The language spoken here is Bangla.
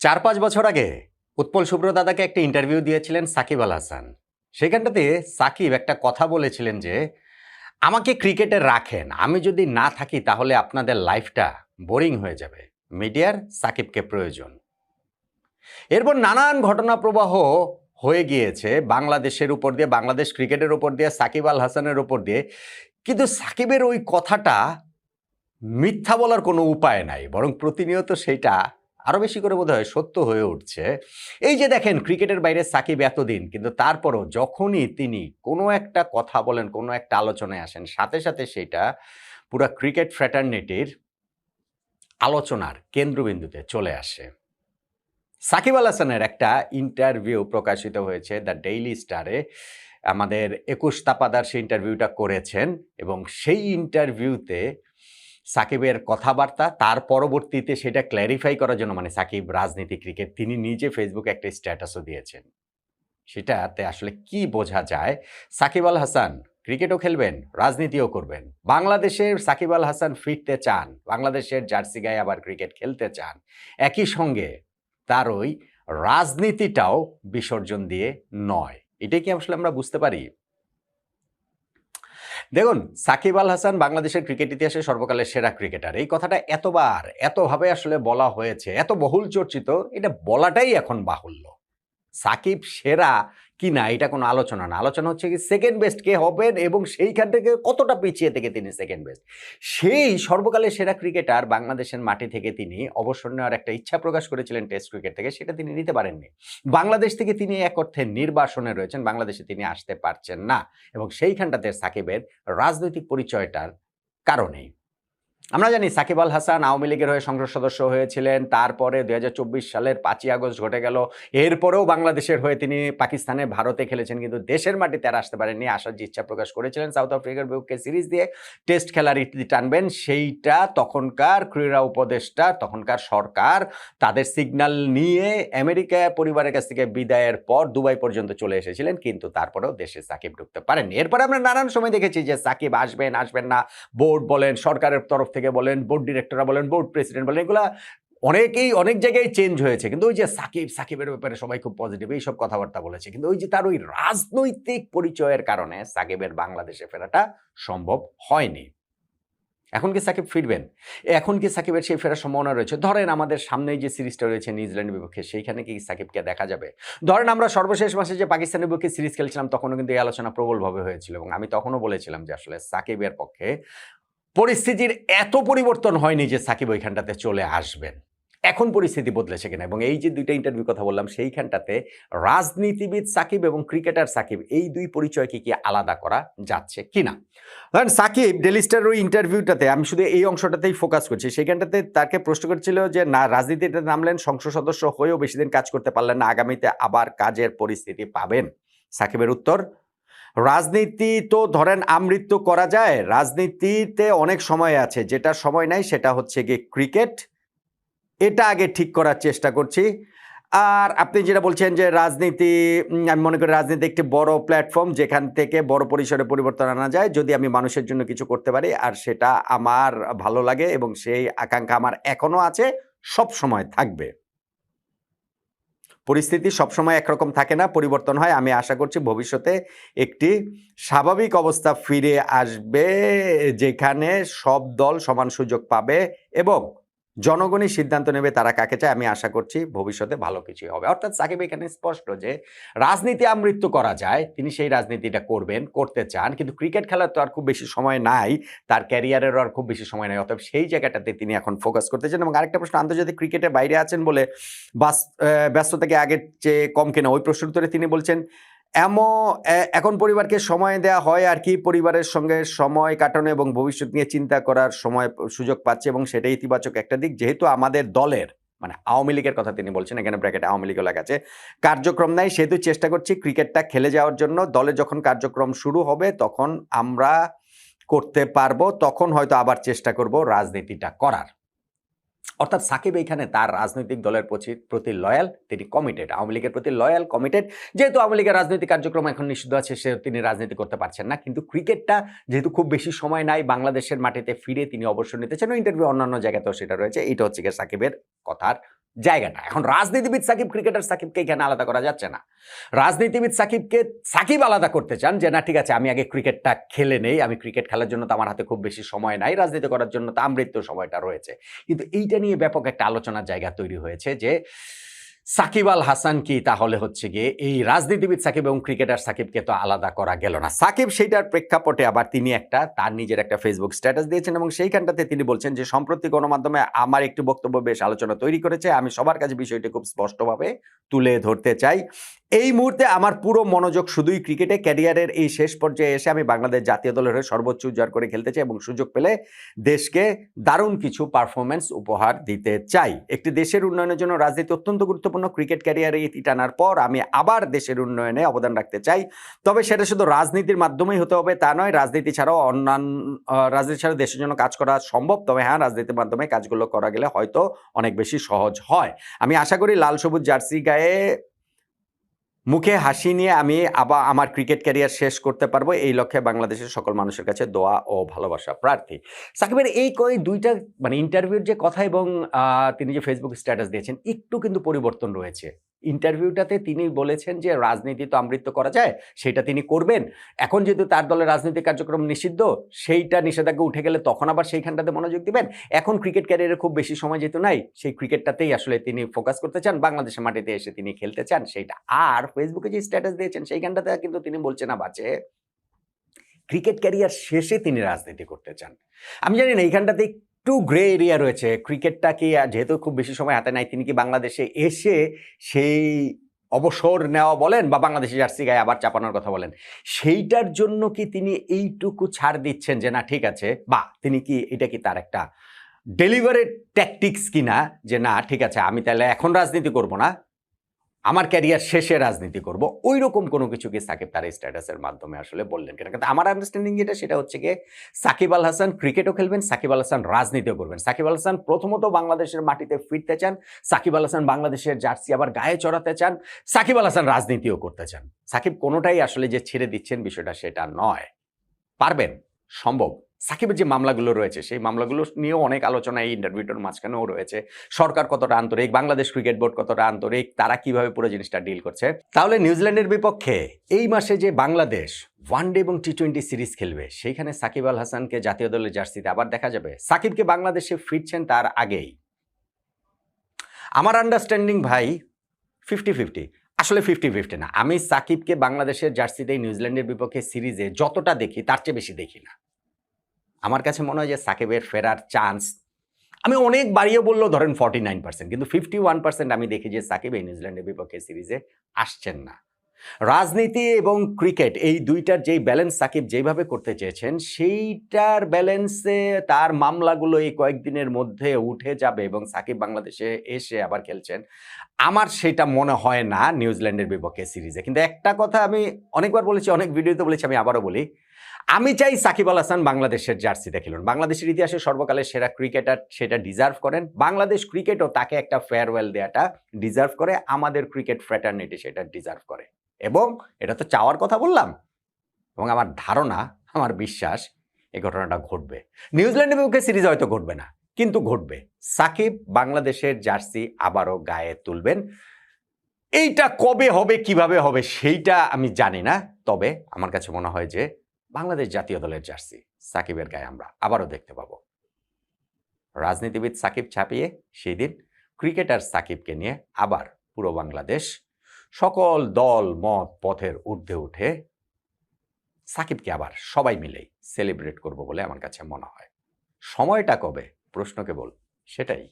৪-৫ বছর আগে উৎপল সুব্রদাদাকে একটা ইন্টারভিউ দিয়েছিলেন সাকিব আল হাসান। সেখানটাতে সাকিব একটা কথা বলেছিলেন যে, "আমাকে ক্রিকেটে রাখেন। আমি যদি না থাকি তাহলে আপনাদের লাইফটা বোরিং হয়ে যাবে। মিডিয়ার সাকিবকে প্রয়োজন।" এরপর নানান ঘটনা প্রবাহ হয়ে গিয়েছে বাংলাদেশের উপর দিয়ে, বাংলাদেশ ক্রিকেটের উপর দিয়ে, সাকিব আল হাসানের উপর দিয়ে। কিন্তু সাকিবের ওই কথাটা মিথ্যা বলার কোনো উপায় নাই। বরং প্রতিনিয়ত সেইটা আরো বেশি করে বোধহয় সত্য হয়ে উঠছে। এই যে দেখেন ক্রিকেটের বাইরে সাকিব এতদিন, কিন্তু তারপরও যখনই তিনি কোনো একটা কথা বলেন, কোনো একটা আলোচনায় আসেন, সাথে, সাথে সেইটা পুরা ক্রিকেট ফ্র্যাটার্নিটির আলোচনার কেন্দ্রবিন্দুতে চলে আসে। সাকিব আল হাসানের একটা ইন্টারভিউ প্রকাশিত হয়েছে দ্য ডেইলি স্টারে। আমাদের ২১ তাপাদার সেই ইন্টারভিউটা করেছেন এবং সেই ইন্টারভিউতে সাকিবের কথাবার্তা, তার পরবর্তীতে সেটা ক্ল্যারিফাই করার জন্য মানে সাকিব রাজনীতি, ক্রিকেট তিনি নিজে ফেসবুকে একটা স্ট্যাটাসও দিয়েছেন। সেটাতে আসলে কি বোঝা যায়? সাকিব আল হাসান ক্রিকেটও খেলবেন, রাজনীতিও করবেন। বাংলাদেশের সাকিব আল হাসান ফিরতে চান, বাংলাদেশের জার্সি গায়ে আবার ক্রিকেট খেলতে চান। একই সঙ্গে তার ওই রাজনীতিটাও বিসর্জন দিয়ে নয়। এটাই কি আসলে আমরা বুঝতে পারি? দেখুন, সাকিব আল হাসান বাংলাদেশের ক্রিকেট ইতিহাসে সর্বকালের সেরা ক্রিকেটার। এই কথাটা এতবার, এতভাবে আসলে বলা হয়েছে, এত বহুল চর্চিত, এটা বলাটাই এখন বাহুল্য। সাকিব সেরা কিনা এটা কোনো আলোচনা না। আলোচনা হচ্ছে কি সেকেন্ড বেস্ট কে হবেন এবং সেইখান থেকে কতটা পিছিয়ে থেকে তিনি সেকেন্ড বেস্ট। সেই সর্বকালের সেরা ক্রিকেটার বাংলাদেশের মাটি থেকে তিনি অবসর নেওয়ার একটা ইচ্ছা প্রকাশ করেছিলেন টেস্ট ক্রিকেট থেকে, সেটা তিনি নিতে পারেননি। বাংলাদেশ থেকে তিনি এক অর্থে নির্বাসনে রয়েছেন, বাংলাদেশে তিনি আসতে পারছেন না এবং সেইখানটাতে সাকিবের রাজনৈতিক পরিচয়টার কারণেই। আমরা জানি সাকিব আল হাসান আওয়ামী লীগের হয়ে সংসদ সদস্য হয়েছিলেন। তারপরে ২০২৪ সালের ৫ই আগস্ট ঘটে গেল। এরপরেও বাংলাদেশের হয়ে তিনি পাকিস্তানে, ভারতে খেলেছেন, কিন্তু দেশের মাটিতে আর আসতে পারেননি। আসার যে ইচ্ছা প্রকাশ করেছিলেন সাউথ আফ্রিকার বিপক্ষে সিরিজ দিয়ে টেস্ট খেলার ইতি টানবেন, সেইটা তখনকার ক্রীড়া উপদেষ্টা, তখনকার সরকার তাদের সিগন্যাল নিয়ে আমেরিকা পরিবারের কাছ থেকে বিদায়ের পর দুবাই পর্যন্ত চলে এসেছিলেন, কিন্তু তারপরেও দেশে সাকিব ঢুকতে পারেননি। এরপরে আমরা নানান সময় দেখেছি যে সাকিব আসবেন, আসবেন না, বোর্ড বলেন, সরকারের তরফ থেকে বলেন, বোর্ড ডিরেক্টররা বলেন, বোর্ড প্রেসিডেন্ট বলেন, এগুলা অনেকেই অনেক জায়গায় চেঞ্জ হয়েছে। কিন্তু ওই যে সাকিবের ব্যাপারে সবাই খুব পজিটিভ এইসব কথাবার্তা বলেছে। কিন্তু ওই যে তার ওই রাজনৈতিক পরিচয়ের কারণে সাকিবের বাংলাদেশে ফেরাটা সম্ভব হয়নি। এখন কি সাকিব ফিরবেন? এখন কি সাকিবের সেই ফেরার সম্ভাবনা রয়েছে? ধরেন আমাদের সামনেই যে সিরিজটা রয়েছে নিউজিল্যান্ডের বিপক্ষে, সেইখানে কি সাকিবকে দেখা যাবে? ধরেন আমরা সর্বশেষ মাসে যে পাকিস্তানের বিপক্ষে সিরিজ খেলছিলাম, তখনও কিন্তু এই আলোচনা প্রবলভাবে হয়েছিল এবং আমি তখনও বলেছিলাম যে আসলে সাকিবের পক্ষে পরিস্থিতির এত পরিবর্তন হয়নি যে সাকিব ওইখানটাতে চলে আসবেন। এখন পরিস্থিতি বদলেছে কিনা এবং এই যে ২ টা ইন্টারভিউ কথা বললাম সেইখানটাতে রাজনীতিবিদ সাকিব এবং ক্রিকেটার সাকিব এই ২ পরিচয়কে কি আলাদা করা যাচ্ছে কিনা? ধরেন সাকিব ডেইলি স্টারের ওই ইন্টারভিউটাতে আমি শুধু এই অংশটাতেই ফোকাস করছি। সেইখানটাতে তাকে প্রশ্ন করেছিল যে না রাজনীতিতে নামলেন, সংসদ সদস্য হয়েও বেশিদিন কাজ করতে পারলেন না, আগামীতে আবার কাজের পরিস্থিতি পাবেন? সাকিবের উত্তর, রাজনীতি তো ধরেন আমৃত্যু করা যায়। রাজনীতিতে অনেক সময় আছে। যেটা সময় নাই সেটা হচ্ছে গিয়ে ক্রিকেট। এটা আগে ঠিক করার চেষ্টা করছি। আর আপনি যেটা বলছেন যে রাজনীতি, আমি মনে করি রাজনীতি একটি বড় প্ল্যাটফর্ম যেখান থেকে বড় পরিসরে পরিবর্তন আনা যায় যদি আমি মানুষের জন্য কিছু করতে পারি। আর সেটা আমার ভালো লাগে এবং সেই আকাঙ্ক্ষা আমার এখনো আছে, সবসময় থাকবে। পরিস্থিতি সবসময় একরকম থাকে না, পরিবর্তন হয়। আমি আশা করছি ভবিষ্যতে একটি স্বাভাবিক অবস্থা ফিরে আসবে যেখানে সব দল সমান সুযোগ পাবে এবং জনগণই সিদ্ধান্ত নেবে তারা কাকে চায়। আমি আশা করছি ভবিষ্যতে ভালো কিছুই হবে। অর্থাৎ সাকিব এখানে স্পষ্ট যে রাজনীতি আমৃত্যু করা যায়, তিনি সেই রাজনীতিটা করবেন, করতে চান, কিন্তু ক্রিকেট খেলার তো আর খুব বেশি সময় নাই, তার ক্যারিয়ারেরও আর খুব বেশি সময় নাই। অতএব সেই জায়গাটাতে তিনি এখন ফোকাস করতে চান। এবং আরেকটা প্রশ্ন, আন্তর্জাতিক ক্রিকেটের বাইরে আছেন বলে ব্যস্ততা কি আগের চেয়ে কম কিনা, ওই প্রশ্নের উত্তরে তিনি বলছেন, এখন পরিবারকে সময় দেয়া হয় আর কি, পরিবারের সঙ্গে সময় কাটানো এবং ভবিষ্যৎ নিয়ে চিন্তা করার সময় সুযোগ পাচ্ছে এবং সেটাই ইতিবাচক একটা দিক। যেহেতু আমাদের দলের মানে আওয়ামী লীগের কথা তিনি বলছেন, এখানে ব্র্যাকেটে আওয়ামী লীগও লেখা আছে, কার্যক্রম নাই, সেহেতু চেষ্টা করছি ক্রিকেটটা খেলে যাওয়ার জন্য। দলে যখন কার্যক্রম শুরু হবে তখন আমরা করতে পারবো, তখন হয়তো আবার চেষ্টা করব রাজনীতিটা করার। অর্থাৎ সাকিব এইখানে তার রাজনৈতিক দলের প্রতি লয়াল, তিনি কমিটেড, আওয়ামী লীগের প্রতি লয়াল, কমিটেড। যেহেতু আওয়ামী লীগের রাজনৈতিক কার্যক্রম এখন নিষিদ্ধ আছে, সে তিনি রাজনীতি করতে পারছেন না, কিন্তু ক্রিকেটটা যেহেতু খুব বেশি সময় নাই, বাংলাদেশের মাটিতে ফিরে তিনি অবসর নিতে চান। ইন্টারভিউ অন্যান্য জায়গাতেও সেটা রয়েছে। এইটা হচ্ছে গিয়ে সাকিবের কথার জায়গাটা। এখন রাজনীতিবিদ সাকিব, ক্রিকেটার সাকিবকে এখানে আলাদা করা যাচ্ছে না। রাজনীতিবিদ সাকিবকে সাকিব আলাদা করতে চান যে, না ঠিক আছে আমি আগে ক্রিকেটটা খেলে নেই। আমি ক্রিকেট খেলার জন্য তো আমার হাতে খুব বেশি সময় নাই। রাজনীতি করার জন্য তো আমৃত্যু সময়টা রয়েছে। কিন্তু এইটা নিয়ে ব্যাপক একটা আলোচনার জায়গা তৈরি হয়েছে যে, সাকিব আল হাসান কি তাহলে হচ্ছে গিয়ে এই রাজনীতিবিদ সাকিব এবং ক্রিকেটার সাকিবকে তো আলাদা করা গেল না। সাকিব সেইটার প্রেক্ষাপটে আবার তিনি তার নিজের একটা ফেসবুক স্ট্যাটাস দিয়েছেন এবং সেইখানটাতে তিনি বলছেন যে, সম্প্রতি গণমাধ্যমে আমার একটি বক্তব্য বেশ আলোচনা তৈরি করেছে। আমি সবার কাছে বিষয়টি খুব স্পষ্টভাবে তুলে ধরতে চাই। এই মুহূর্তে আমার পুরো মনোযোগ শুধুই ক্রিকেটে। ক্যারিয়ারের এই শেষ পর্যায়ে এসে আমি বাংলাদেশ জাতীয় দলের হয়ে সর্বোচ্চ উজাড় করে খেলতে চাই এবং সুযোগ পেলে দেশকে দারুণ কিছু পারফরম্যান্স উপহার দিতে চাই। একটি দেশের উন্নয়নের জন্য রাজনীতি অত্যন্ত গুরুত্বপূর্ণ। ক্রিকেট ক্যারিয়ারে ইতি টানার পর আমি আবার দেশের উন্নয়নে অবদান রাখতে চাই। তবে সেটা শুধু রাজনীতির মাধ্যমেই হতে হবে তা নয়। রাজনীতি ছাড়াও রাজনীতি ছাড়াও দেশের জন্য কাজ করা সম্ভব। তবে হ্যাঁ, রাজনীতির মাধ্যমে কাজগুলো করা গেলে হয়তো অনেক বেশি সহজ হয়। আমি আশা করি লাল সবুজ জার্সি গায়ে মুখে হাসি নিয়ে আমি আবার আমার ক্রিকেট ক্যারিয়ার শেষ করতে পারবো। এই লক্ষ্যে বাংলাদেশের সকল মানুষের কাছে দোয়া ও ভালোবাসা প্রার্থী। সাকিবের এই দুইটা ইন্টারভিউর যে কথা এবং তিনি যে ফেসবুক স্ট্যাটাস দিয়েছেন একটু কিন্তু পরিবর্তন রয়েছে। ইন্টারভিউটাতে তিনি বলেছেন যে রাজনীতি তো আমৃত্যু করা যায়, সেটা তিনি করবেন। এখন যেহেতু তার দলের রাজনৈতিক কার্যক্রম নিষিদ্ধ, সেইটা নিষেধাজ্ঞা উঠে গেলে তখন আবার সেইখানটাতে মনোযোগ দিবেন। এখন ক্রিকেট ক্যারিয়ারে খুব বেশি সময় যেহেতু নাই, সেই ক্রিকেটটাতেই আসলে তিনি ফোকাস করতে চান। বাংলাদেশের মাটিতে এসে তিনি খেলতে চান সেইটা। আর ফেসবুকে যে স্ট্যাটাস দিয়েছেন সেইখানটাতে কিন্তু তিনি বলছেন আবার যে ক্রিকেট ক্যারিয়ার শেষে তিনি রাজনীতি করতে চান। আমি জানি না এইখানটাতে একটু গ্রে এরিয়া রয়েছে। ক্রিকেটটা কি যেহেতু খুব বেশি সময় হাতে নাই, তিনি কি বাংলাদেশে এসে সেই অবসর নেওয়া বলেন বা বাংলাদেশি জার্সি গায়ে আবার চাপানোর কথা বলেন, সেইটার জন্য কি তিনি এইটুকু ছাড় দিচ্ছেন যে না ঠিক আছে, বা তিনি কি এটা কি তার একটা ডেলিভারেট ট্যাকটিক্স কিনা যে না ঠিক আছে আমি তাহলে এখন রাজনীতি করব না, আমার ক্যারিয়ার শেষে রাজনীতি করব, ওই রকম কোনো কিছু কি সাকিব তার স্ট্যাটাসের মাধ্যমে আসলে বললেন কিনা। কিন্তু আমার আন্ডারস্ট্যান্ডিং যেটা সেটা হচ্ছে গিয়ে সাকিব আল হাসান ক্রিকেটও খেলবেন, সাকিব আল হাসান রাজনীতিও করবেন। সাকিব আল হাসান প্রথমত বাংলাদেশের মাটিতে ফিরতে চান, সাকিব আল হাসান বাংলাদেশের জার্সি আবার গায়ে চড়াতে চান, সাকিব আল হাসান রাজনীতিও করতে চান। সাকিব কোনোটাই আসলে যে ছেড়ে দিচ্ছেন বিষয়টা সেটা নয়। পারবেন, সম্ভব। সাকিবের যে মামলাগুলো রয়েছে সেই মামলাগুলো নিয়েও অনেক আলোচনা এই ইন্টারভিউটার মাঝখানেও রয়েছে। সরকার কতটা আন্তরিক, বাংলাদেশ ক্রিকেট বোর্ড কতটা আন্তরিক, তারা কিভাবে পুরো জিনিসটা ডিল করছে। তাহলে নিউজিল্যান্ডের বিপক্ষে এই মাসে যে বাংলাদেশ ওয়ানডে এবং টি-20 সিরিজ খেলবে, সেইখানে সাকিব আল হাসানকে জাতীয় দলের জার্সিতে আবার দেখা যাবে। সাকিবকে বাংলাদেশে ফিরছেন তার আগেই। আমার আন্ডারস্ট্যান্ডিং ভাই 50-50। আসলে 50-50 না। আমি সাকিবকে বাংলাদেশের জার্সিতে নিউজিল্যান্ডের বিপক্ষে সিরিজে যতটা দেখি তার চেয়ে বেশি দেখি না। আমার কাছে মনে হয় যে সাকিবের ফেরার চান্স, আমি অনেক বাড়িয়ে বললেও ধরেন 49%, কিন্তু 51% আমি দেখি যে সাকিব এই নিউজিল্যান্ডের বিপক্ষে সিরিজে আসছেন না। রাজনীতি এবং ক্রিকেট এই দুইটার যেই ব্যালেন্স সাকিব যেভাবে করতে চেয়েছেন, সেইটার ব্যালেন্সে তার মামলাগুলো এই কয়েকদিনের মধ্যে উঠে যাবে এবং সাকিব বাংলাদেশে এসে আবার খেলছেন, আমার সেটা মনে হয় না নিউজিল্যান্ডের বিপক্ষে সিরিজে। কিন্তু একটা কথা আমি অনেকবার বলেছি, অনেক ভিডিওতে বলেছি, আমি আবারও বলি, আমি চাই সাকিব আল হাসান বাংলাদেশের জার্সিতে খেলুন। বাংলাদেশের ইতিহাসে সর্বকালের সেরা ক্রিকেটার, সেটা ডিজার্ভ করেন। বাংলাদেশ ক্রিকেটও তাকে একটা ফেয়ারওয়েল দেওয়াটা ডিজার্ভ করে। আমাদের ক্রিকেট ফ্র্যাটার্নিটি সেটা ডিজার্ভ করে। এবং এটা তো চাওয়ার কথা বললাম, এবং আমার ধারণা, আমার বিশ্বাস এই ঘটনাটা ঘটবে। নিউজিল্যান্ডের বিপক্ষে সিরিজ হয়তো ঘটবে না, কিন্তু ঘটবে। সাকিব বাংলাদেশের জার্সি আবারও গায়ে তুলবেন। এইটা কবে হবে, কিভাবে হবে সেইটা আমি জানি না। তবে আমার কাছে মনে হয় যে বাংলাদেশ জাতীয় দলের জার্সি সাকিবের গায়ে আমরা আবারও দেখতে পাবো। রাজনীতিবিদ সাকিব ছাপিয়ে সেই দিন ক্রিকেটার সাকিবকে নিয়ে আবার পুরো বাংলাদেশ সকল দল মত পথের ঊর্ধ্বে উঠে সাকিবকে আবার সবাই মিলেই সেলিব্রেট করব বলে আমার কাছে মনে হয়। সময়টা কবে, প্রশ্ন কেবল সেটাই।